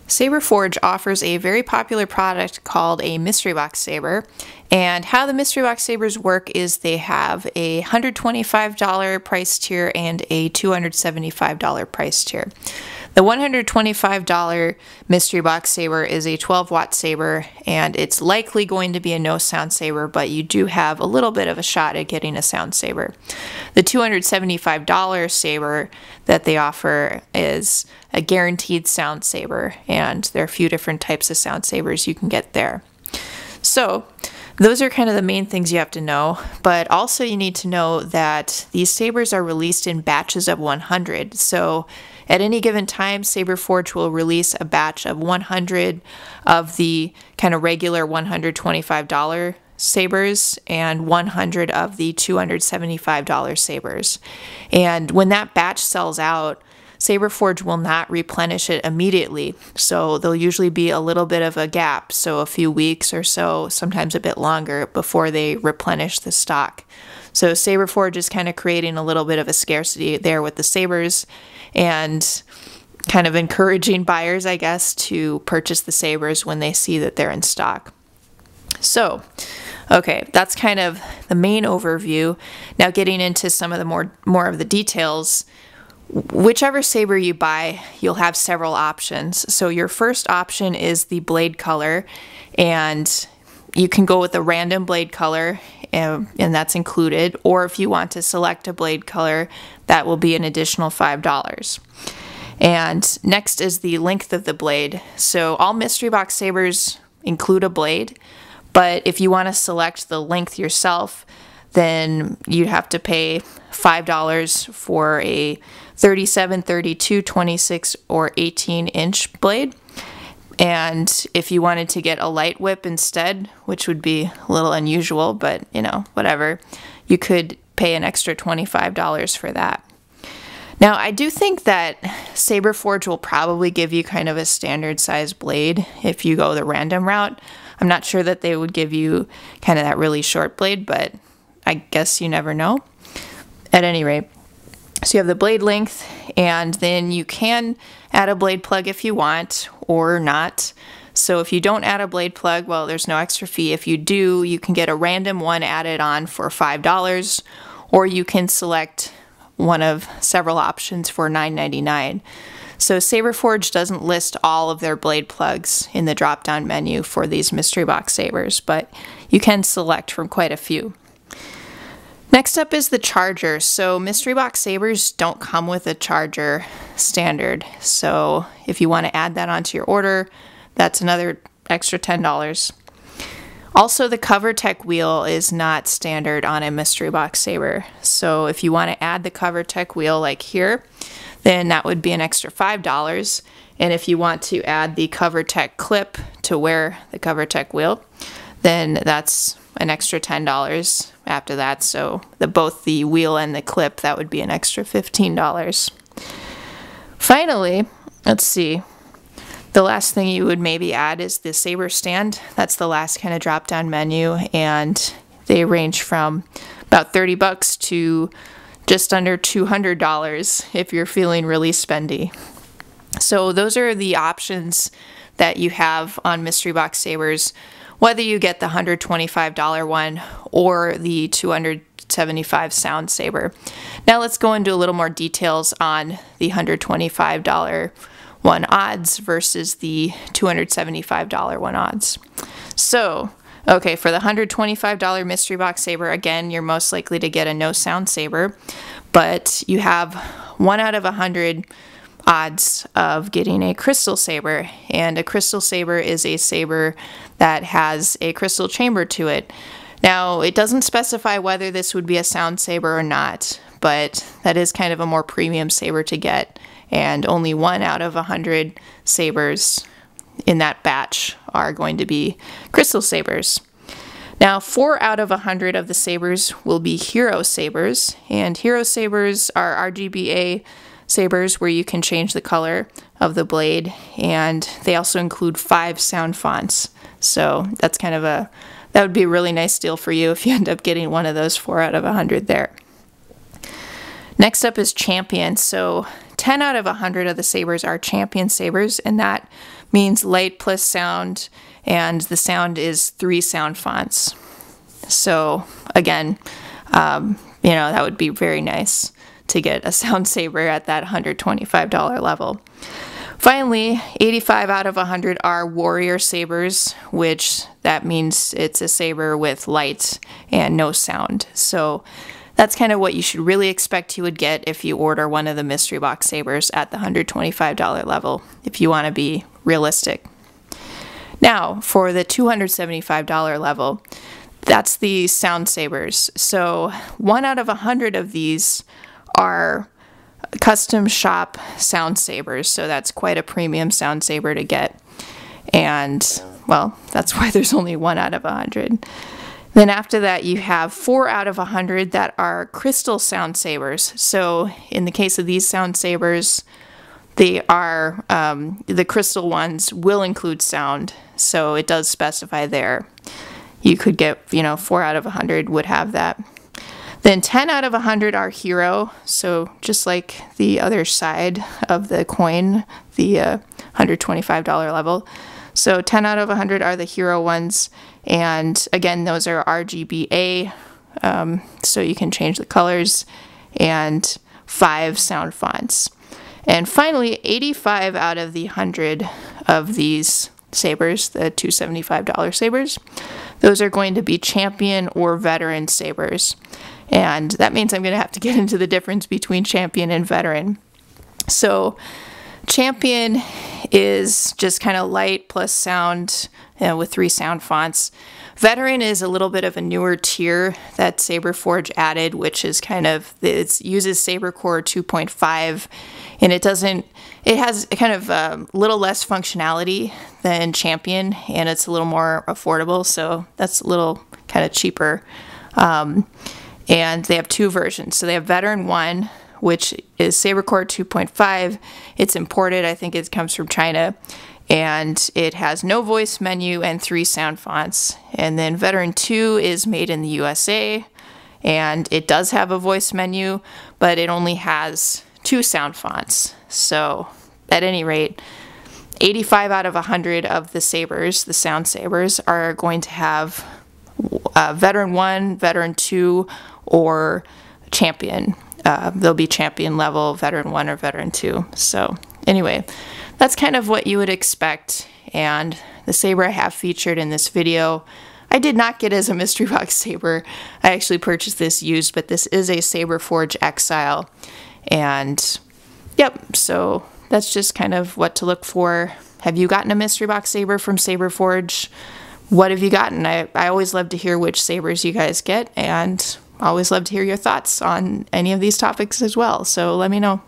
Saberforge offers a very popular product called a Mystery Box Saber, and how the Mystery Box Sabers work is they have a $125 price tier and a $275 price tier. The $125 Mystery Box Saber is a 12-watt saber, and it's likely going to be a no sound saber, but you do have a little bit of a shot at getting a sound saber. The $275 saber that they offer is a guaranteed sound saber, and there are a few different types of sound sabers you can get there. So those are kind of the main things you have to know, but also you need to know that these sabers are released in batches of 100. So at any given time, Saberforge will release a batch of 100 of the kind of regular $125 sabers and 100 of the $275 sabers. And when that batch sells out, Saberforge will not replenish it immediately, so there'll usually be a little bit of a gap, so a few weeks or so, sometimes a bit longer, before they replenish the stock. So Saberforge is kind of creating a little bit of a scarcity there with the sabers and kind of encouraging buyers, I guess, to purchase the sabers when they see that they're in stock. So, okay, that's kind of the main overview. Now getting into some of the more of the details. Whichever saber you buy, you'll have several options. So your first option is the blade color, and you can go with a random blade color, and that's included. Or if you want to select a blade color, that will be an additional $5. And next is the length of the blade. So all Mystery Box Sabers include a blade, but if you want to select the length yourself, then you'd have to pay $5 for a 37, 32, 26, or 18-inch blade. And if you wanted to get a light whip instead, which would be a little unusual, but you know, whatever, you could pay an extra $25 for that. Now, I do think that Saberforge will probably give you kind of a standard size blade if you go the random route. I'm not sure that they would give you kind of that really short blade, but I guess you never know. At any rate, so you have the blade length, and then you can add a blade plug if you want or not. So if you don't add a blade plug, well, there's no extra fee. If you do, you can get a random one added on for $5, or you can select one of several options for $9.99. So Saberforge doesn't list all of their blade plugs in the drop-down menu for these Mystery Box Sabers, but you can select from quite a few. Next up is the charger. So Mystery Box Sabers don't come with a charger standard. So if you want to add that onto your order, that's another extra $10. Also, the CoverTech wheel is not standard on a Mystery Box Saber. So if you want to add the CoverTech wheel like here, then that would be an extra $5. And if you want to add the CoverTech clip to wear the CoverTech wheel, then that's an extra $10 after that. So both the wheel and the clip, that would be an extra $15. Finally, let's see. The last thing you would maybe add is the saber stand. That's the last kind of drop-down menu, and they range from about $30 to just under $200 if you're feeling really spendy. So those are the options that you have on Mystery Box Sabers, whether you get the $125 one or the $275 sound saber. Now let's go into a little more details on the $125 one odds versus the $275 one odds. So, okay, for the $125 Mystery Box Saber, again, you're most likely to get a no sound saber, but you have 1 out of 100 odds of getting a crystal saber, and a crystal saber is a saber that has a crystal chamber to it. Now, it doesn't specify whether this would be a sound saber or not, but that is kind of a more premium saber to get, and only 1 out of 100 sabers in that batch are going to be crystal sabers. Now, 4 out of 100 of the sabers will be hero sabers, and hero sabers are RGBA sabers where you can change the color of the blade, and they also include 5 sound fonts. So that's kind of that would be a really nice deal for you if you end up getting one of those 4 out of 100 there. Next up is champion. So 10 out of 100 of the sabers are champion sabers, and that means light plus sound, and the sound is 3 sound fonts. So again, you know, that would be very nice to get a sound saber at that $125 level. Finally, 85 out of 100 are warrior sabers, which that means it's a saber with light and no sound. So that's kind of what you should really expect you would get if you order one of the mystery box sabers at the $125 level, if you want to be realistic. Now, for the $275 level, that's the sound sabers. So 1 out of 100 of these are custom shop sound sabers, so that's quite a premium sound saber to get. And well, that's why there's only 1 out of 100. Then after that, you have 4 out of 100 that are crystal sound sabers. So in the case of these sound sabers, they are the crystal ones will include sound, so it does specify there. You could get, you know, 4 out of 100 would have that. Then 10 out of 100 are hero, so just like the other side of the coin, the $125 level. So 10 out of 100 are the hero ones, and again, those are RGBA, so you can change the colors, and 5 sound fonts. And finally, 85 out of the 100 of these sabers, the $275 sabers, those are going to be champion or veteran sabers. And that means I'm going to have to get into the difference between champion and veteran. So champion is just kind of light plus sound with 3 sound fonts. Veteran is a little bit of a newer tier that Saberforge added, which is kind of, it uses Sabercore 2.5, and it has kind of a little less functionality than champion, and it's a little more affordable, so that's a little kind of cheaper. And they have 2 versions. So they have Veteran 1, which is Sabercore 2.5. It's imported. I think it comes from China. And it has no voice menu and 3 sound fonts. And then Veteran 2 is made in the USA. And it does have a voice menu, but it only has 2 sound fonts. So at any rate, 85 out of 100 of the sabers, the sound sabers, are going to have Veteran 1, Veteran 2, or Champion. They'll be Champion level, Veteran 1 or Veteran 2. So anyway, that's kind of what you would expect. And the saber I have featured in this video, I did not get as a mystery box saber. I actually purchased this used, but this is a Saberforge Exile. And yep, so that's just kind of what to look for. Have you gotten a mystery box saber from Saberforge? What have you gotten? I always love to hear which sabers you guys get, and I always love to hear your thoughts on any of these topics as well, so let me know.